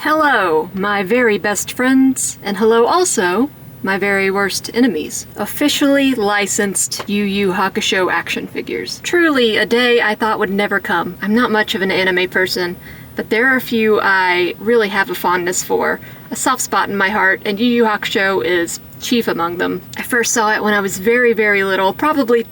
Hello, my very best friends, and hello also, my very worst enemies. Officially licensed Yu Yu Hakusho action figures. Truly a day I thought would never come. I'm not much of an anime person, but there are a few I really have a fondness for, a soft spot in my heart, and Yu Yu Hakusho is chief among them. I first saw it when I was very, very little, probably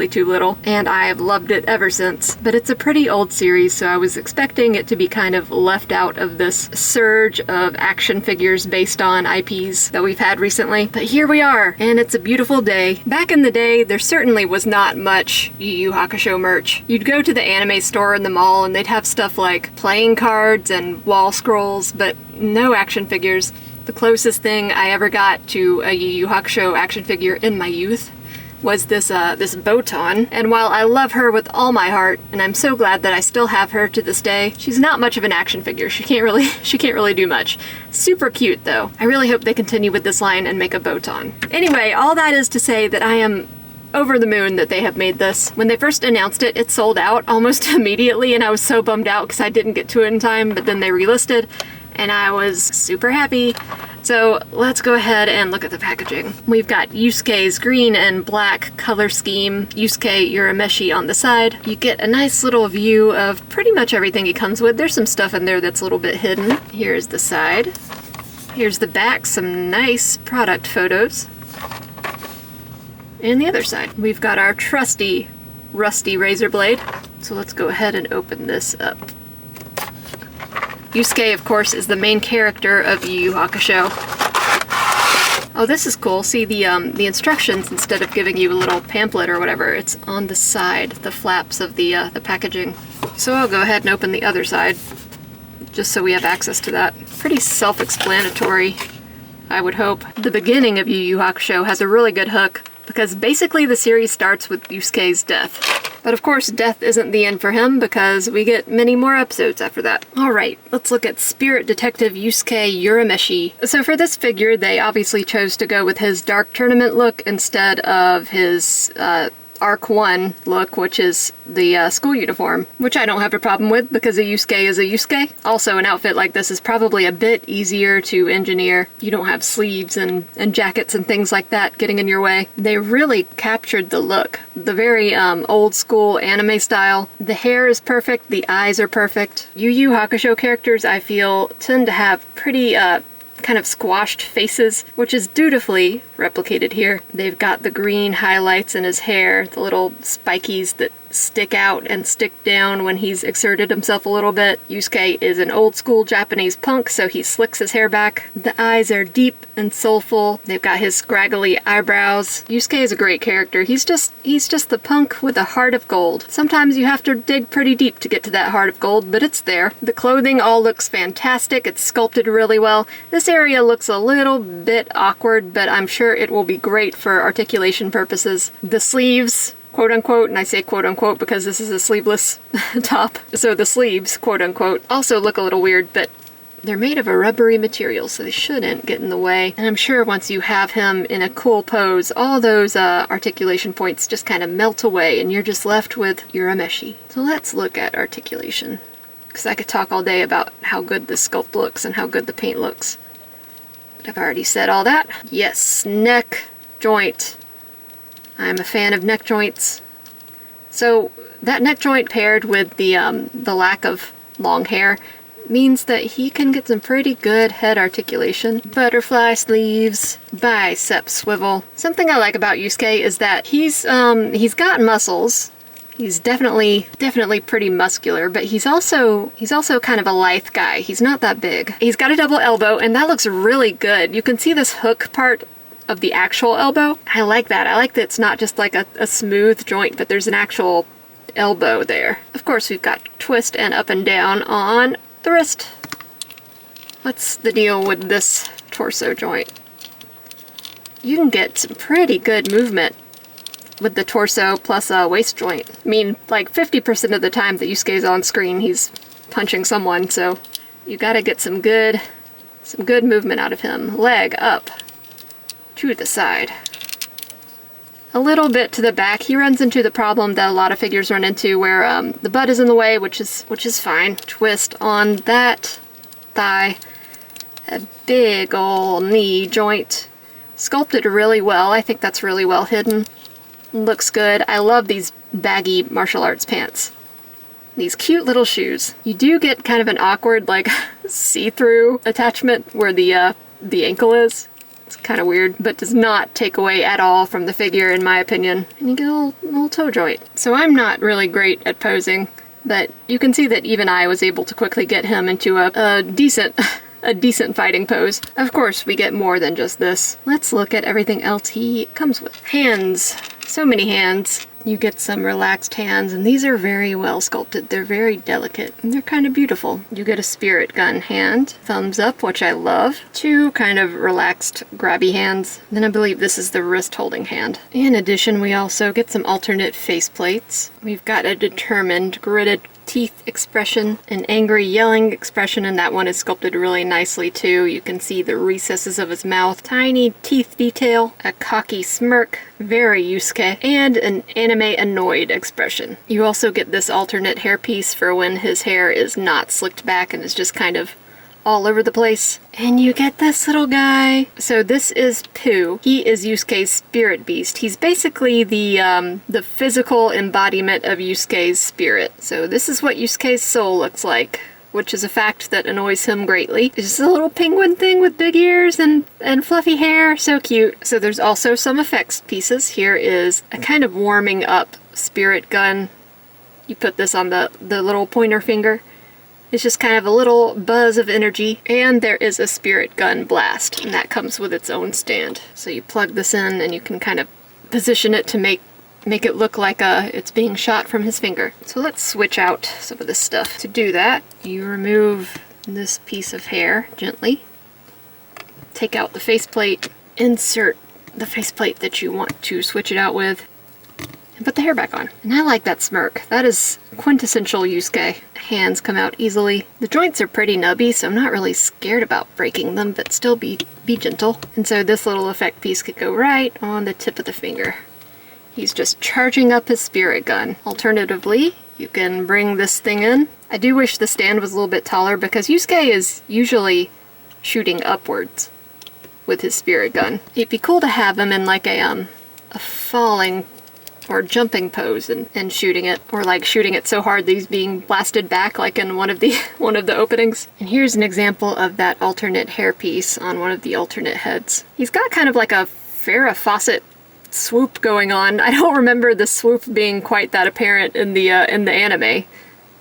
too little, and I have loved it ever since. But it's a pretty old series, so I was expecting it to be kind of left out of this surge of action figures based on IPs that we've had recently. But here we are, and it's a beautiful day. Back in the day, there certainly was not much Yu Yu Hakusho merch. You'd go to the anime store in the mall and they'd have stuff like playing cards and wall scrolls, but no action figures. The closest thing I ever got to a Yu Yu Hakusho action figure in my youth was this Botan, and while I love her with all my heart, and I'm so glad that I still have her to this day, she's not much of an action figure. She can't really do much. Super cute though. I really hope they continue with this line and make a Botan. Anyway, all that is to say that I am over the moon that they have made this. When they first announced it, it sold out almost immediately, and I was so bummed out because I didn't get to it in time, but then they relisted, and I was super happy. So let's go ahead and look at the packaging. We've got Yusuke's green and black color scheme, Yusuke Urameshi on the side. You get a nice little view of pretty much everything he comes with. There's some stuff in there that's a little bit hidden. Here's the side. Here's the back, some nice product photos. And the other side, we've got our trusty, rusty razor blade. So let's go ahead and open this up. Yusuke, of course, is the main character of Yu Yu Hakusho. Oh, this is cool. See the instructions, instead of giving you a little pamphlet or whatever, it's on the side, the flaps of the packaging. So I'll go ahead and open the other side, just so we have access to that. Pretty self-explanatory, I would hope. The beginning of Yu Yu Hakusho has a really good hook, because basically the series starts with Yusuke's death. But of course, death isn't the end for him, because we get many more episodes after that. Alright, let's look at Spirit Detective Yusuke Urameshi. So for this figure, they obviously chose to go with his Dark Tournament look instead of his Arc 1 look, which is the school uniform, which I don't have a problem with because a Yusuke is a Yusuke. Also, an outfit like this is probably a bit easier to engineer. You don't have sleeves and jackets and things like that getting in your way. They really captured the look, the very old school anime style. The hair is perfect, the eyes are perfect. Yu Yu Hakusho characters, I feel, tend to have pretty kind of squashed faces, which is dutifully replicated here. They've got the green highlights in his hair, the little spikies that stick out and stick down when he's exerted himself a little bit. Yusuke is an old school Japanese punk, so he slicks his hair back. The eyes are deep and soulful. They've got his scraggly eyebrows. Yusuke is a great character. He's just the punk with a heart of gold. Sometimes you have to dig pretty deep to get to that heart of gold, but it's there. The clothing all looks fantastic. It's sculpted really well. This area looks a little bit awkward, but I'm sure it will be great for articulation purposes. The sleeves, quote unquote, and I say quote unquote because this is a sleeveless top, so the sleeves, quote unquote, also look a little weird, but they're made of a rubbery material, so they shouldn't get in the way. And I'm sure once you have him in a cool pose, all those articulation points just kind of melt away and you're just left with Urameshi. So let's look at articulation, because I could talk all day about how good the sculpt looks and how good the paint looks. But I've already said all that. Yes, neck joint. I'm a fan of neck joints. So that neck joint paired with the lack of long hair means that he can get some pretty good head articulation. Butterfly sleeves, bicep swivel. Something I like about Yusuke is that he's got muscles. He's definitely pretty muscular, but he's also kind of a lithe guy. He's not that big. He's got a double elbow, and that looks really good. You can see this hook part of the actual elbow. I like that. I like that it's not just like a smooth joint, but there's an actual elbow there. Of course, we've got twist and up and down on the wrist. What's the deal with this torso joint? You can get some pretty good movement with the torso plus a waist joint. I mean, like 50% of the time that Yusuke's on screen, he's punching someone, so you gotta get some good movement out of him. Leg up to the side. A little bit to the back. He runs into the problem that a lot of figures run into where the butt is in the way, which is fine. Twist on that thigh, a big ol' knee joint. Sculpted really well. I think that's really well hidden. Looks good. I love these baggy martial arts pants. These cute little shoes. You do get kind of an awkward, like, see-through attachment where the ankle is. It's kind of weird, but does not take away at all from the figure, in my opinion. And you get a little toe joint. So I'm not really great at posing, but you can see that even I was able to quickly get him into a decent fighting pose. Of course, we get more than just this. Let's look at everything else he comes with. Hands. So many hands. You get some relaxed hands, and these are very well sculpted. They're very delicate, and they're kind of beautiful. You get a spirit gun hand, thumbs up, which I love. Two kind of relaxed, grabby hands. Then I believe this is the wrist holding hand. In addition, we also get some alternate face plates. We've got a determined, gritted teeth expression, an angry yelling expression, and that one is sculpted really nicely too. You can see the recesses of his mouth, tiny teeth detail, a cocky smirk, very Yusuke, and an anime annoyed expression. You also get this alternate hairpiece for when his hair is not slicked back and is just kind of all over the place. And you get this little guy. So this is Pooh. He is Yusuke's spirit beast. He's basically the physical embodiment of Yusuke's spirit. So this is what Yusuke's soul looks like, which is a fact that annoys him greatly. It's just a little penguin thing with big ears and fluffy hair. So cute. So there's also some effects pieces. Here is a kind of warming up spirit gun. You put this on the little pointer finger. It's just kind of a little buzz of energy. And there is a spirit gun blast, and that comes with its own stand. So you plug this in and you can kind of position it to make it look like it's being shot from his finger. So let's switch out some of this stuff. To do that, you remove this piece of hair gently. Take out the faceplate, insert the faceplate that you want to switch it out with, and put the hair back on. And I like that smirk. That is quintessential Yusuke. Hands come out easily. The joints are pretty nubby, so I'm not really scared about breaking them, but still be gentle. And so this little effect piece could go right on the tip of the finger. He's just charging up his spirit gun. Alternatively, you can bring this thing in. I do wish the stand was a little bit taller because Yusuke is usually shooting upwards with his spirit gun. It'd be cool to have him in like a falling or jumping pose and shooting it, or like shooting it so hard that he's being blasted back like in one of the openings. And here's an example of that alternate hairpiece on one of the alternate heads. He's got kind of like a Farrah Fawcett swoop going on. I don't remember the swoop being quite that apparent in the anime,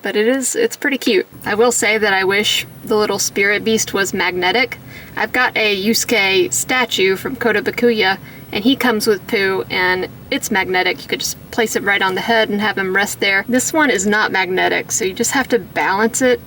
but it's pretty cute. I will say that I wish the little spirit beast was magnetic. I've got a Yusuke statue from Kotobukiya, and he comes with Pooh, and it's magnetic. You could just place it right on the head and have him rest there. This one is not magnetic, so you just have to balance it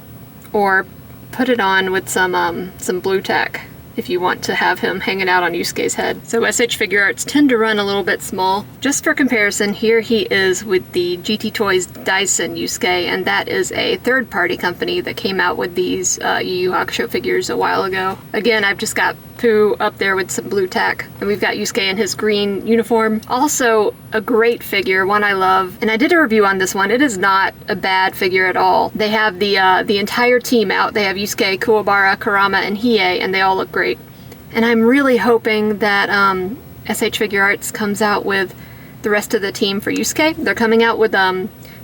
or put it on with some blue tack if you want to have him hanging out on Yusuke's head. So SH Figuarts tend to run a little bit small. Just for comparison, here he is with the GT Toys Dyson Yusuke, and that is a third-party company that came out with these Yu Yu Hakusho figures a while ago. Again, I've just got Pooh up there with some blue tack, and we've got Yusuke in his green uniform. Also, a great figure, one I love, and I did a review on this one. It is not a bad figure at all. They have the entire team out. They have Yusuke, Kuwabara, Kurama, and Hiei, and they all look great. And I'm really hoping that SH Figuarts comes out with the rest of the team for Yusuke. They're coming out with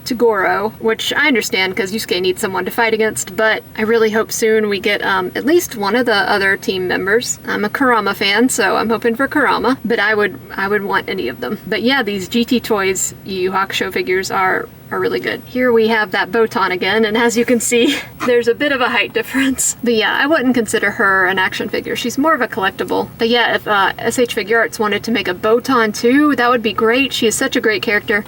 Toguro, which I understand because Yusuke needs someone to fight against, but I really hope soon we get at least one of the other team members. I'm a Kurama fan, so I'm hoping for Kurama, but I would want any of them. But yeah, these GT Toys Yu Yu Hakusho figures are really good. Here we have that Botan again, and as you can see, there's a bit of a height difference. But yeah, I wouldn't consider her an action figure. She's more of a collectible. But yeah, if SH Figuarts wanted to make a Botan too, that would be great. She is such a great character.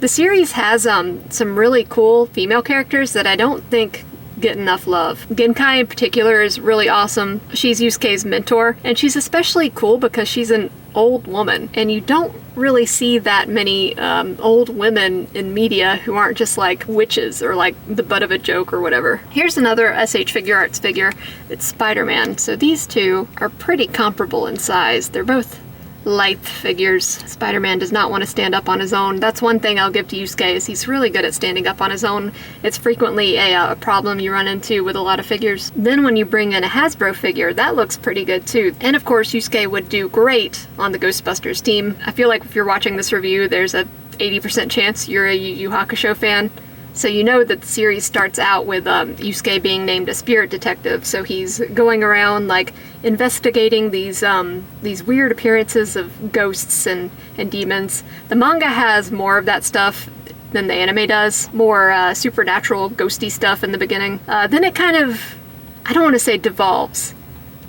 The series has some really cool female characters that I don't think get enough love. Genkai in particular is really awesome. She's Yusuke's mentor, and she's especially cool because she's an old woman, and you don't really see that many old women in media who aren't just like witches or like the butt of a joke or whatever. Here's another SH Figuarts figure. It's Spider-Man. So these two are pretty comparable in size. They're both lithe figures. Spider-Man does not want to stand up on his own. That's one thing I'll give to Yusuke, is he's really good at standing up on his own. It's frequently a problem you run into with a lot of figures. Then when you bring in a Hasbro figure, that looks pretty good too. And of course, Yusuke would do great on the Ghostbusters team. I feel like if you're watching this review, there's a 80% chance you're a Yu Yu Hakusho fan. So you know that the series starts out with Yusuke being named a spirit detective, so he's going around like investigating these weird appearances of ghosts and demons. The manga has more of that stuff than the anime does, more supernatural ghosty stuff in the beginning. Then it kind of, I don't want to say devolves,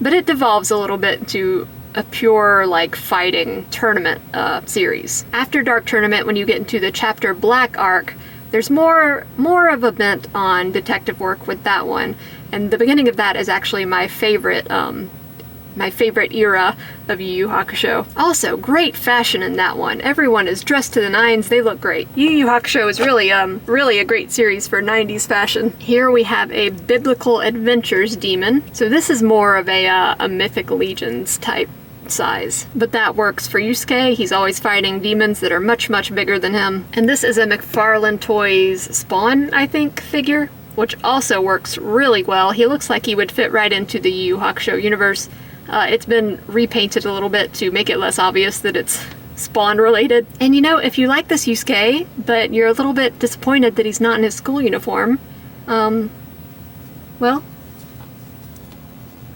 but it devolves a little bit to a pure like fighting tournament series. After Dark Tournament, when you get into the Chapter Black arc, there's more of a bent on detective work with that one, and the beginning of that is actually my favorite era of Yu Yu Hakusho. Also, great fashion in that one. Everyone is dressed to the nines, they look great. Yu Yu Hakusho is really a great series for 90s fashion. Here we have a Biblical Adventures demon. So this is more of a Mythic Legions type size, but that works for Yusuke. He's always fighting demons that are much bigger than him. And this is a McFarlane Toys Spawn, I think, figure, which also works really well. He looks like he would fit right into the Yu Yu Hakusho universe. It's been repainted a little bit to make it less obvious that it's Spawn related. And you know, if you like this Yusuke, but you're a little bit disappointed that he's not in his school uniform, well,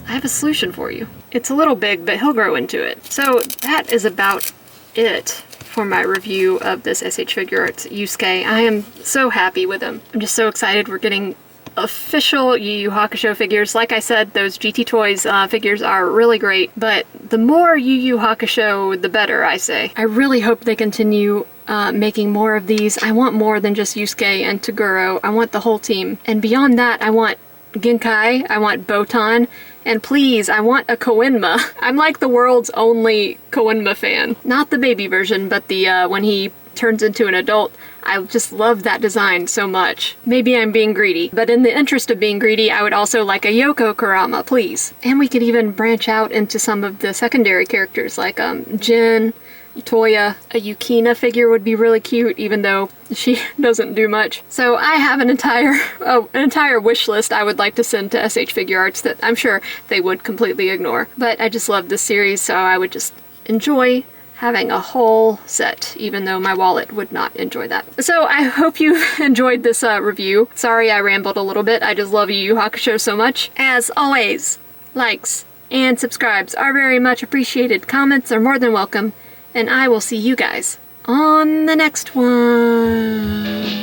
I have a solution for you. It's a little big, but he'll grow into it. So that is about it for my review of this SH Figuarts Yusuke. I am so happy with him. I'm just so excited we're getting official Yu Yu Hakusho figures. Like I said, those GT Toys figures are really great, but the more Yu Yu Hakusho, the better, I say. I really hope they continue making more of these. I want more than just Yusuke and Toguro. I want the whole team. And beyond that, I want Genkai, I want Botan, and please, I want a Koenma. I'm like the world's only Koenma fan. Not the baby version, but the when he turns into an adult. I just love that design so much. Maybe I'm being greedy, but in the interest of being greedy, I would also like a Yoko Kurama, please. And we could even branch out into some of the secondary characters like Jin, Toya. A Yukina figure would be really cute, even though she doesn't do much. So I have an entire wish list I would like to send to SH Figuarts that I'm sure they would completely ignore. But I just love this series, so I would just enjoy having a whole set, even though my wallet would not enjoy that. So I hope you enjoyed this review. Sorry I rambled a little bit. I just love Yu Yu Hakusho so much. As always, likes and subscribes are very much appreciated. Comments are more than welcome. And I will see you guys on the next one.